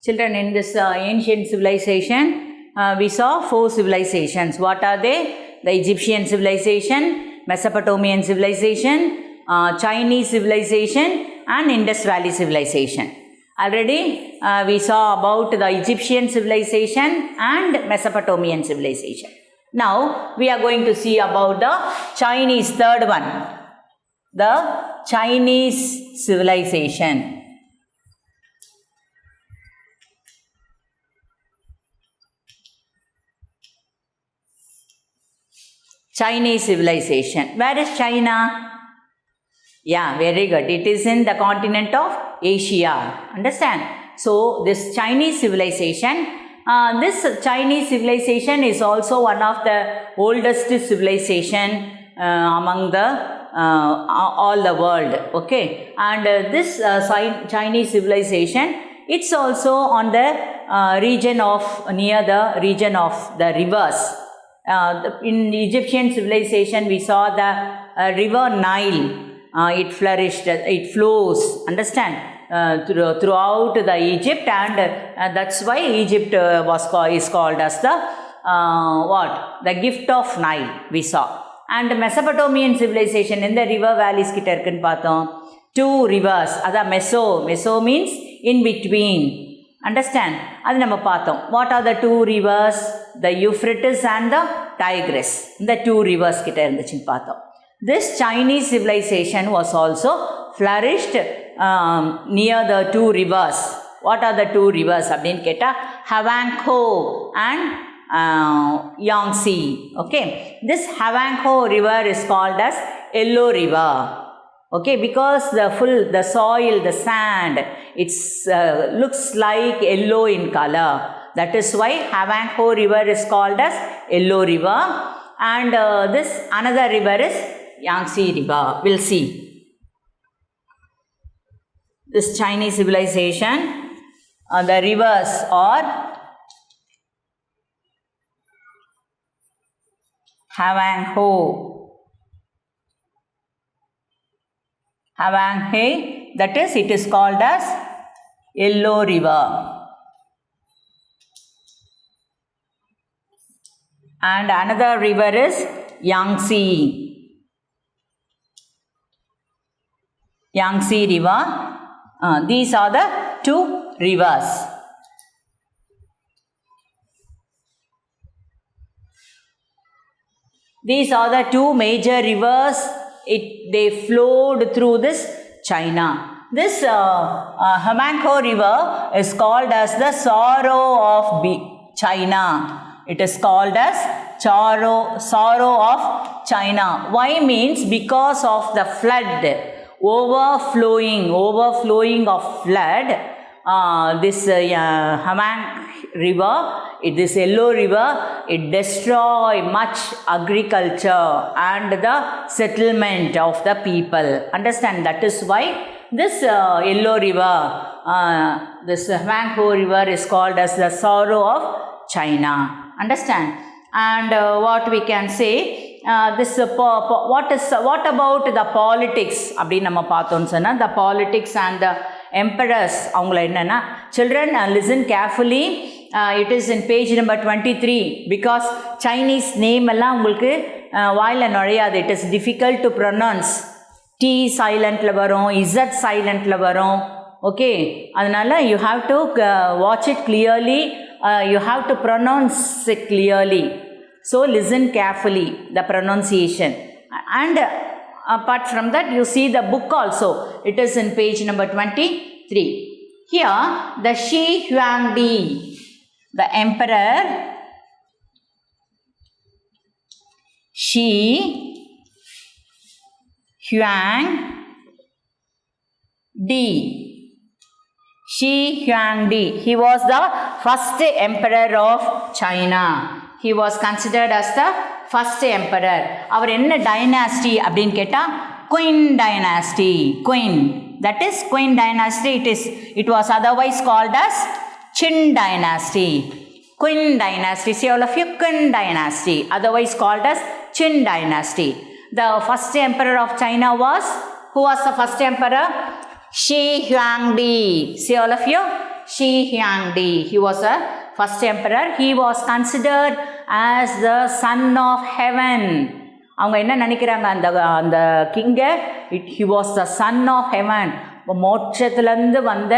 Children, in this ancient civilization, we saw 4 civilizations. What are they? The Egyptian civilization, Mesopotamian civilization, Chinese civilization, and Indus Valley civilization. Already we saw about the Egyptian civilization and Mesopotamian civilization. Now we are going to see about the Chinese, third one, the Chinese civilization. Chinese civilization. Where is China? Yeah, very good. It is in the continent of Asia. Understand? So, this Chinese civilization is also one of the oldest civilization among the all the world. Okay, and this Chinese civilization, it's also on the region of near the region of the rivers. In Egyptian civilization, we saw the river Nile. It flourished, it flows, understand, throughout the Egypt, and that's why Egypt is called as the the gift of Nile, we saw. And Mesopotamian civilization in the river valleys kitta irukku paathom. 2 rivers, adha meso means in between. Understand? Adu nama paathom. What are the 2 rivers? The Euphrates and the Tigris. The 2 rivers kitta irundhuchu paathom. This Chinese civilization was also flourished near the 2 rivers. What are the 2 rivers? Abdin ketta Havangho and Yangtze. Okay, this Havangho river is called as Yellow River. Okay, because the soil, the sand, it's looks like yellow in color. That is why Havangho river is called as Yellow River. And this another river is Yangtze River. We'll see. This Chinese civilization, the rivers are Havangho, that is, it is called as Yellow River. And another river is Yangtze River. These are the 2 rivers. These are the 2 major rivers. They flowed through this China. This Havangho river is called as the sorrow of China. It is called as sorrow of China. Why? Means because of the flood, overflowing of flood. This Havang river, this Yellow River, it destroy much agriculture and the settlement of the people. Understand? That is why this Yellow River, this Havangho river is called as the sorrow of China. Understand? And what we can say, what about the politics? The politics and the emperors. Children, listen carefully. It is in page number 23, because Chinese name it is difficult to pronounce. T silent la varum, Z silent la varum. Okay, adanal you have to watch it clearly. You have to pronounce it clearly. So listen carefully the pronunciation. And apart from that, you see the book also. It is in page number 23. Here, the Shi Huangdi, the emperor Shi Huangdi. Shi Huangdi. He was the first emperor of China. He was considered as the first emperor. Our enna dynasty abdin ketta Qin dynasty. Qin. That is Qin dynasty. It was otherwise called as Qin dynasty. Qin dynasty. See all of you, Qin dynasty. Otherwise called as Qin dynasty. The first emperor of China was, who was the first emperor? Shi Huangdi. See all of you, Shi Huangdi. He was a first emperor. He was considered as the son of heaven. அவங்க என்ன நினைக்கிறாங்க, அந்த கிங்கை, he was the son of heaven, மோட்சத்துலேருந்து வந்த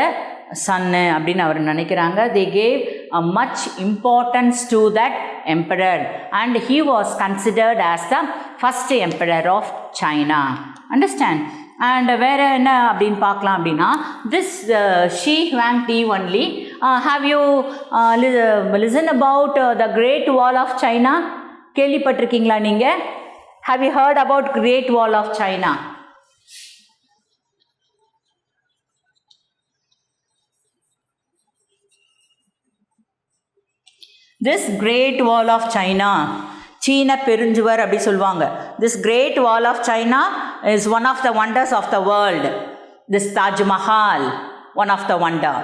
சன்னு அப்படின்னு அவர் நினைக்கிறாங்க. They gave a much importance to that emperor and he was considered as the first emperor of China. Understand? And வேறு என்ன அப்படின்னு பார்க்கலாம் அப்படின்னா, this Shi Huangdi only, have you listened about the Great Wall of China? கேள்விப்பட்டிருக்கீங்களா நீங்கள்? Have you heard about Great Wall of China? This Great Wall of China, சீன பெருஞ்சுவர் அப்படி சொல்லுவாங்க. This Great Wall of China is one of the wonders of the world. This Taj Mahal, one of the wonder.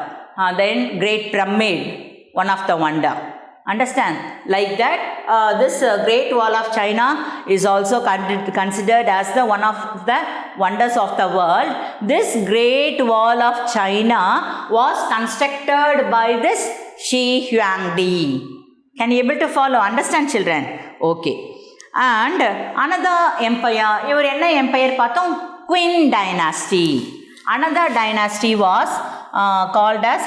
Then Great Pyramid, one of the wonder. Understand? Like that, this Great Wall of China is also considered as the one of the wonders of the world. This Great Wall of China was constructed by this Shi Huangdi. Can you able to follow? Understand, children? Okay. And another empire, இவர் என்ன empire பார்த்தோம்? Qin dynasty. Another dynasty was called as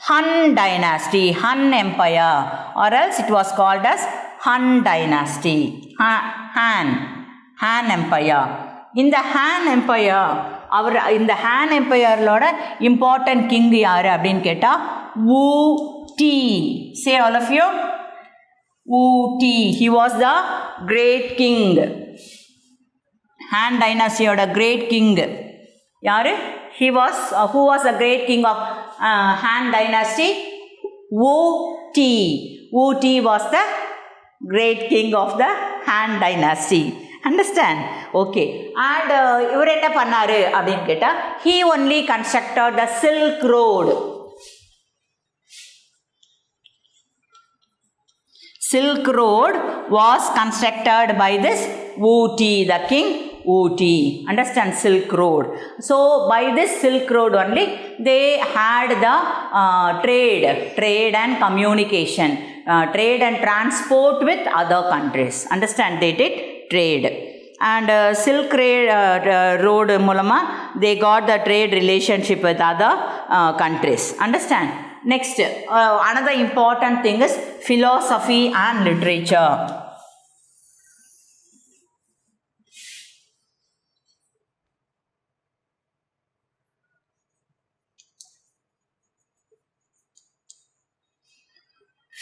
Han dynasty, Han empire, or else it was called as Han dynasty. Han empire. இந்த Han empire, அவர் இந்த Han empireலோட important king யார் அப்படின்னு கேட்டால் Wu Ti. Say all of you. Wu Ti. He was the great king. Han dynasty oda great king yaru? He was who was the great king of Han dynasty? Wu Ti. Wu Ti was the great king of the Han dynasty. Understand? Okay. And ivar enna pannaru appdin ketta, he only constructed the Silk Road. Silk Road was constructed by this Wu Ti, the king Wu Ti. Understand? Silk Road. So by this Silk Road only they had the trade and communication, trade and transport with other countries. Understand? They did trade. And Silk Road mulama they got the trade relationship with other countries. Understand? Next, another important thing is philosophy and literature.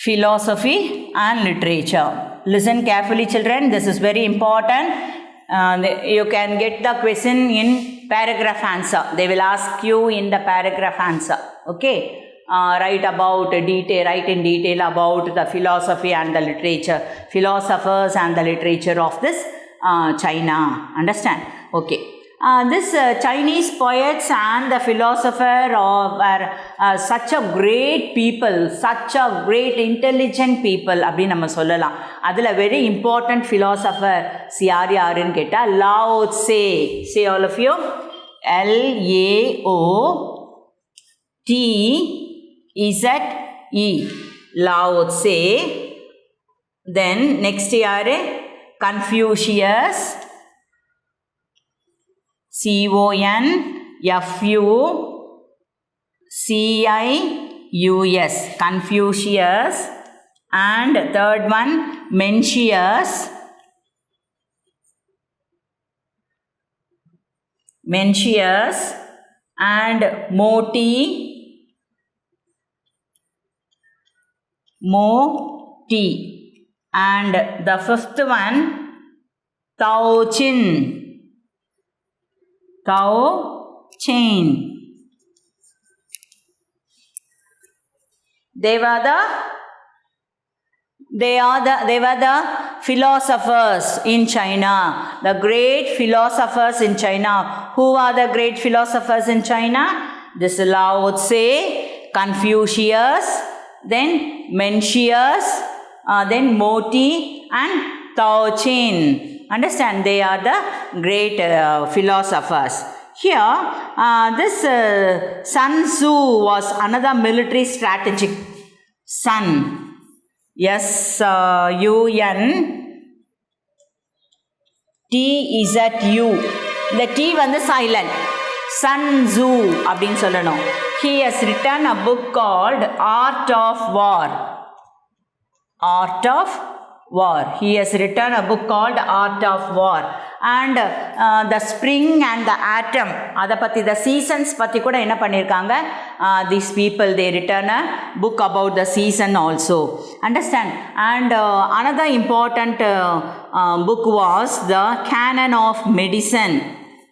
Philosophy and literature. Listen carefully, children. This is very important. You can get the question in paragraph answer. They will ask you in the paragraph answer. Okay. Write in detail about the philosophy and the literature, philosophers and the literature of this China. Understand? Okay. This Chinese poets and the philosopher were such a great people, such a great intelligent people அப்படி நம்ம சொல்லலாம். அதில் very important philosopher யாருன்னு கேட்டால் Lao Tse. Say all of you. L-A-O-T-Z-E. Lao Tse. Then next யாரு? Confucius. C-O-N-F-U-C-I-U-S. Confucius. And third one, Mencius. And Moti. And the fifth one, Tao Chin. They were the philosophers in China, the great philosophers in China. Who are the great philosophers in China? This is Lao Tse, Confucius, then Mencius, then Moti and Tao Chin. Understand? They are the great philosophers. Here, this Sun Tzu was another military strategic. Sun, S-U-N T-Z-U. The T வந்து silent. Sun Tzu அப்படின்னு சொல்லணும். He has written a book called Art of War. Art of War. He has written a book called Art of War. And the spring and the atom, அதை பற்றி the seasons பற்றி கூட என்ன பண்ணியிருக்காங்க, these people they written a book about the season also. Understand? And another important book was the Canon of Medicine.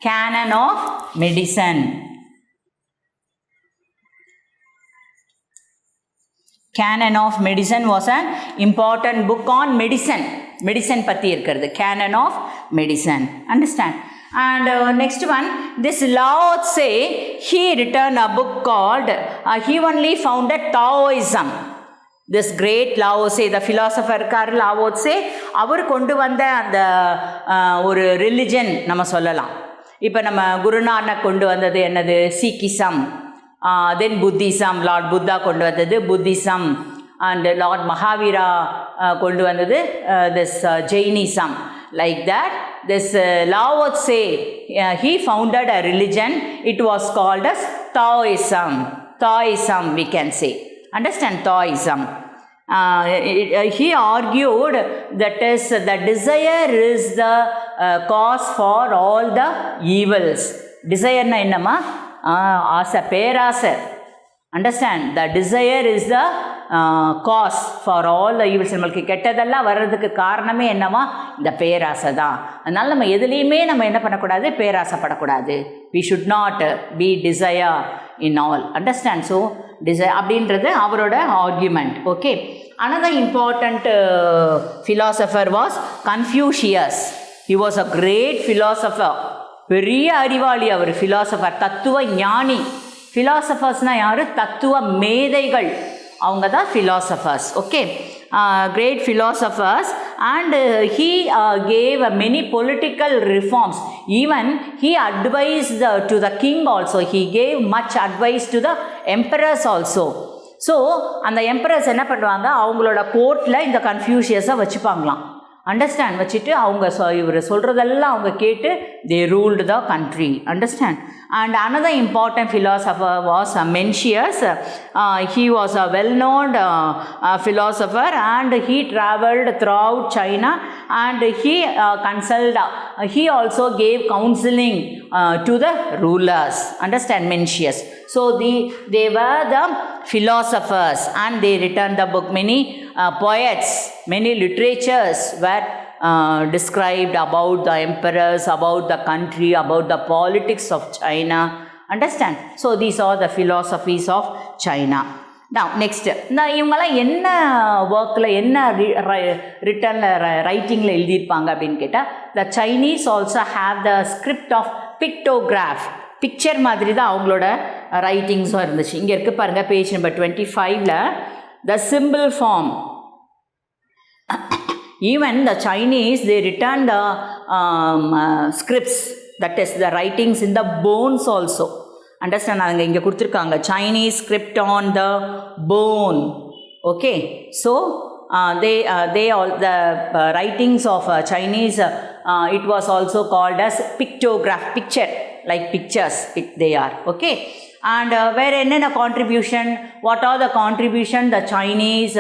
Canon of Medicine. Canon of Medicine was an important book on medicine. Medicine பற்றி இருக்கிறது. Canon of Medicine. Understand? And next one, this Lao Tse, he written a book called, he only founded Taoism. This great Lao Tse, the philosopher இருக்கார் Lao Tse, அவர் கொண்டு வந்த அந்த ஒரு religion நம்ம சொல்லலாம். இப்போ நம்ம குருநானக் கொண்டு வந்தது என்னது, Sikhism. Then Buddhism, Lord Buddha கொண்டு வந்தது Buddhism. And Lord Mahavira கொண்டு வந்தது this Jainism. Like that, this Lao Tse, he founded a religion. It was called as Taoism. Taoism we can say. Understand? Taoism. He argued that is the desire is the cause for all the evils. Desire na என்னமா, ஆசை, பேராசை. Understand? The desire is the cause for all the evils. நம்மளுக்கு கெட்டதெல்லாம் வர்றதுக்கு காரணமே என்னவா, இந்த பேராசை தான். அதனால் நம்ம எதுலேயுமே நம்ம என்ன பண்ணக்கூடாது, பேராசைப்படக்கூடாது. We should not be desire in all. Understand? So desire அப்படின்றது அவரோட argument. Okay. Another important philosopher was Confucius. He was a great philosopher. பெரிய அறிவாளி அவர், philosopher, தத்துவ ஞானி. ஃபிலாசபர்ஸ்னால் யார், தத்துவ மேதைகள், அவங்க தான் philosophers. Okay, great philosophers. And he gave many political reforms. Even he advised to the king also. He gave much advice to the emperors also. So அந்த எம்பரர்ஸ் என்ன பண்ணுவாங்க, அவங்களோட கோர்ட்டில் இந்த கன்ஃபியூஷியஸை வச்சுப்பாங்களாம். அண்டர்ஸ்டாண்ட்? வச்சுட்டு அவங்க இவர் சொல்கிறதெல்லாம் அவங்க கேட்டு they ruled the country. Understand? And another important philosopher was Mencius. He was a well-known philosopher, and he traveled throughout China, and he he also gave counseling to the rulers. Understand? Mencius. So they were the philosophers, and they written the book. Many poets, many literatures were described about the emperors, about the country, about the politics of China. Understand? So these are the philosophies of China. Now next, இவங்கெல்லாம் என்ன ஒர்க்கில், என்ன ரிட்டனில், ரைட்டிங்கில் எழுதியிருப்பாங்க அப்படின்னு கேட்டால், the Chinese also have the script of pictograph. Picture மாதிரி தான் அவங்களோட ரைட்டிங்ஸும் இருந்துச்சு. இங்கே இருக்குது பாருங்கள், பேஜ் நம்பர் 25ல் the symbol form. Even the Chinese, they written the scripts, that is the writings in the bones also. Understand? அங்கே இங்கே கொடுத்துருக்காங்க, Chinese script on the bone. Okay, so they all the writings of Chinese, it was also called as pictograph. Picture, like pictures, they are. Okay. And where என்னென்ன contribution, what are the contribution the Chinese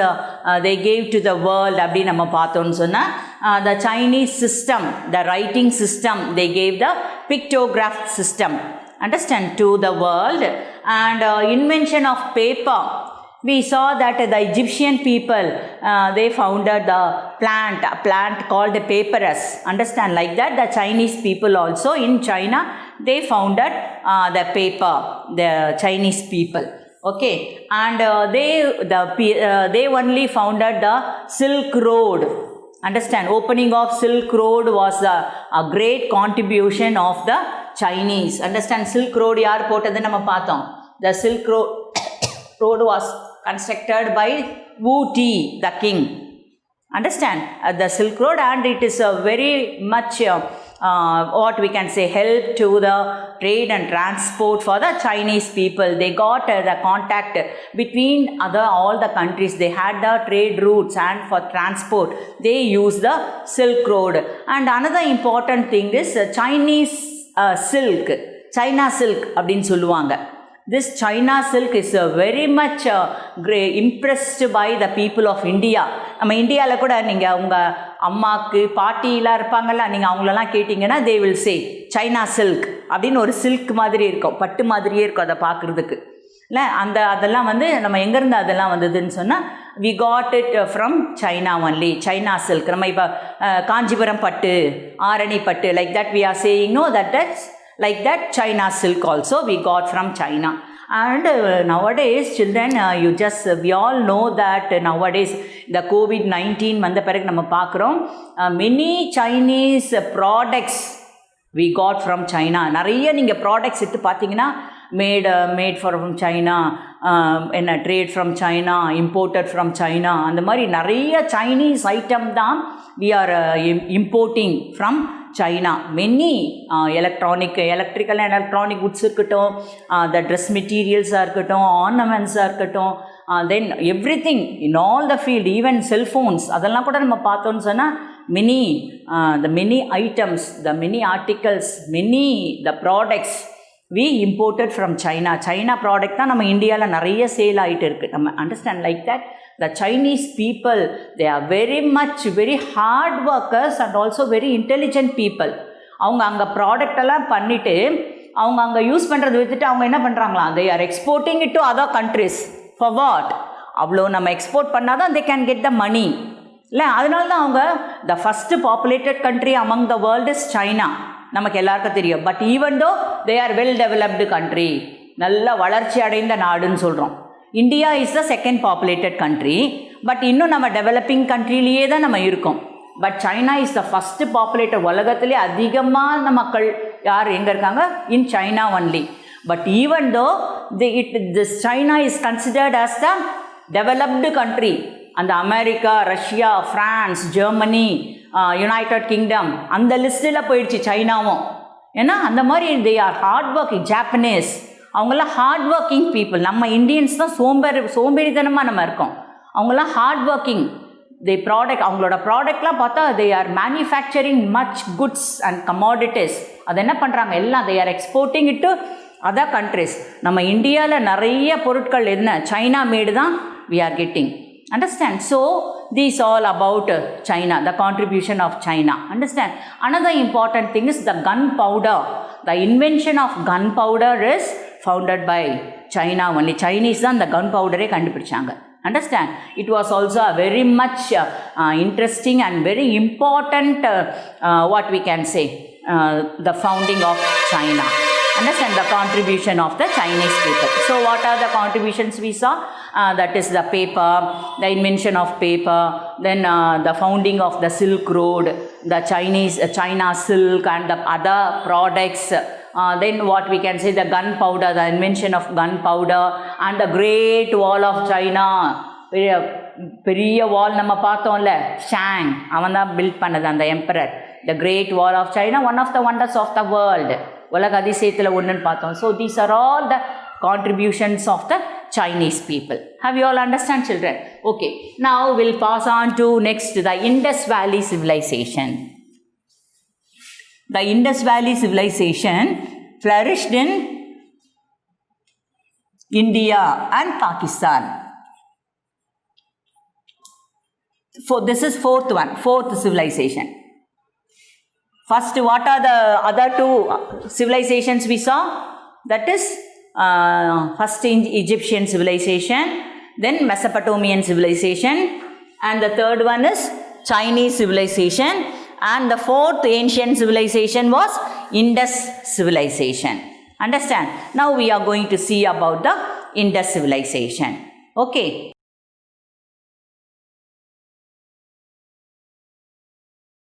they gave to the world அப்படி நம்ம பார்த்தோன்னு சொன்னால், the Chinese system, the writing system, they gave the pictograph system. Understand? To the world. And invention of paper. We saw that the Egyptian people, they founded the a plant called papyrus. Understand? Like that, the Chinese people also in China, they founded the paper, the Chinese people. Okay, and they only founded the Silk Road. Understand? Opening of Silk Road was a great contribution of the Chinese. Understand? Silk Road யார் போட்டது நம்ம பார்த்தோம். The Silk Road was constructed by Wu Ti, the king. Understand? The Silk Road, and it is a very much what we can say, help to the trade and transport for the Chinese people. They got the contact between all the countries. They had the trade routes, and for transport they used the Silk Road. And another important thing is Chinese silk, China silk அப்படினு சொல்லுவாங்க. This China silk is very much impressed by the people of India. நம்ம இந்தியாவில் கூட நீங்கள் உங்கள் அம்மாவுக்கு பாட்டிலாம் இருப்பாங்கள்ல, நீங்கள் அவங்களெல்லாம் கேட்டிங்கன்னா they will say China silk அப்படின்னு ஒரு சில்க் மாதிரி இருக்கும், பட்டு மாதிரியே இருக்கும் அதை பார்க்குறதுக்கு இல்லை. அதெல்லாம் வந்து நம்ம எங்கேருந்து அதெல்லாம் வந்ததுன்னு சொன்னால் we got it from China only, China silk. நம்ம இப்போ காஞ்சிபுரம் பட்டு, ஆரணி பட்டு, like that we are saying, no, that's like that China silk also we got from China. And nowadays children, we all know that nowadays the COVID-19 வந்த பிறகு நம்ம பார்க்குறோம் many Chinese products we got from China. நிறைய நீங்கள் products எடுத்து பார்த்தீங்கன்னா made from China, என்ன trade from China, imported from China, அந்த மாதிரி நிறைய Chinese item தான் we are importing from China. Many electrical and electronic goods இருக்கட்டும், the dress materials இருக்கட்டும், ornaments இருக்கட்டும், then everything in all the field, even cell phones, அதெல்லாம் கூட நம்ம பார்த்தோம்னு சொன்னால் the many items, the many articles, the products we imported from China. China product தான் நம்ம இந்தியாவில் நிறைய சேல் ஆகிட்டு இருக்குது. நம்ம understand like that the Chinese people, they are very hard workers and also very intelligent people. அவங்க அங்கே ப்ராடக்டெல்லாம் பண்ணிவிட்டு அவங்க அங்கே யூஸ் பண்ணுறது விற்றுட்டு அவங்க என்ன பண்ணுறாங்களா, they are exporting it to other countries. For what? அவ்வளோ நம்ம எக்ஸ்போர்ட் பண்ணால் தான் they can get the money இல்லை. அதனால தான் அவங்க the first populated country among the world is China. நமக்கு எல்லாருக்கும் தெரியும். But even though they are well developed country, நல்ல வளர்ச்சி அடைந்த நாடுன்னு சொல்கிறோம். India is the second populated country, but இன்னும் நம்ம டெவலப்பிங் கண்ட்ரிலேயே தான் நம்ம இருக்கோம். But China is the first populated, உலகத்திலே அதிகமான மக்கள் யார் எங்கே இருக்காங்க, in China only. But even though this China is considered as the developed country. அந்த America, Russia, France, Germany, United Kingdom அந்த லிஸ்ட்டில் போயிடுச்சு சைனாவும். ஏன்னா அந்த மாதிரி they R hard working. Japanese அவங்களாம் ஹார்ட் ஒர்க்கிங் பீப்புள். நம்ம இந்தியன்ஸ் தான் சோம்பேறித்தனமாக நம்ம இருக்கோம். அவங்களாம் ஹார்ட் ஒர்க்கிங். அவங்களோட ப்ராடக்ட்லாம் பார்த்தா they are manufacturing much goods and commodities. அதை என்ன பண்ணுறாங்க, எல்லாம் they are exporting it to other countries. நம்ம இந்தியாவில் நிறைய பொருட்கள் என்ன சைனா மேடு தான் we are getting. Understand? So these all about China, the contribution of China. Understand? Another important thing is the gunpowder. The invention of gunpowder is founded by China only. Chinese தான் the gunpowder கண்டுபிடிச்சாங்க. Understand? It was also a very much interesting and very important what we can say, the founding of China. Understand the contribution of the Chinese people. So what are the contributions we saw? That is the paper, the invention of paper, then the founding of the Silk Road, the China silk and the other products. Then what we can say, the gunpowder, the invention of gunpowder, and the Great Wall of China. பெரிய வால் நம்ம பார்த்தோம்ல, ஷாங் அவன் தான் build பண்ணது, அந்த emperor. The Great Wall of China, one of the wonders of the world. உலக அதிசயத்தில் ஒன்றுன்னு பார்த்தோம். So these are all the contributions of the Chinese people. Have you all understand, children? Okay, now we'll pass on to next, the Indus Valley civilization. The Indus Valley civilization flourished in India and Pakistan. This is fourth civilization. First, what are the other two civilizations we saw? That is first Egyptian civilization, then Mesopotamian civilization, and the third one is Chinese civilization, and the fourth ancient civilization was Indus civilization. Understand? Now we are going to see about the Indus civilization. Okay.